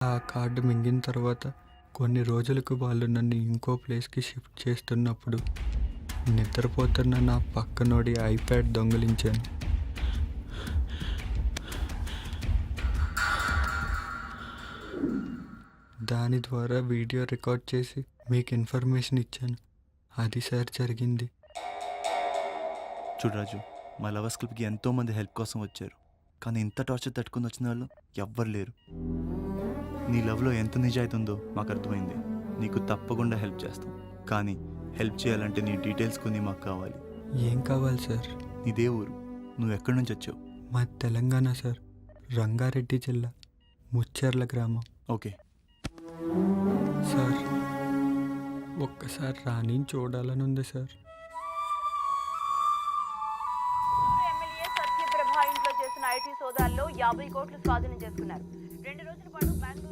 ఆ కార్డు మింగిన తర్వాత కొన్ని రోజులకు వాళ్ళు నన్ను ఇంకో ప్లేస్కి షిఫ్ట్ చేస్తున్నప్పుడు నిద్రపోతున్న నా పక్కనోడి ఐప్యాడ్ దొంగిలించాను. దాని ద్వారా వీడియో రికార్డ్ చేసి మీకు ఇన్ఫర్మేషన్ ఇచ్చాను. అది సార్ జరిగింది. చూడు రాజు, మా లవర్స్ క్లబ్కి ఎంతోమంది హెల్ప్ కోసం వచ్చారు, కానీ ఇంత టార్చర్ తట్టుకుని వచ్చిన వాళ్ళు ఎవ్వరు లేరు. నీ లవ్లో ఎంత నిజాయితీ ఉందో మాకు అర్థమైంది. నీకు తప్పకుండా హెల్ప్ చేస్తాం, కానీ హెల్ప్ చేయాలంటే నీ డీటెయిల్స్ కొన్ని మాకు కావాలి. ఏం కావాలి సార్? నీదే ఊరు, నువ్వు ఎక్కడి నుంచి వచ్చావు? మా తెలంగాణ సార్, రంగారెడ్డి జిల్లా, ముచ్చెర్ల గ్రామం. ఓకే సార్, ఒక్కసారి రాణిని చూడాలని ఉంది సార్. ఎమ్మెల్యే సత్యప్రభ ఇంట్లో చేసిన ఐటీ సోదాల్లో 50 కోట్లు స్వాధీనం చేసుకున్నారు. 2 రోజుల పాటు బెంగళూరు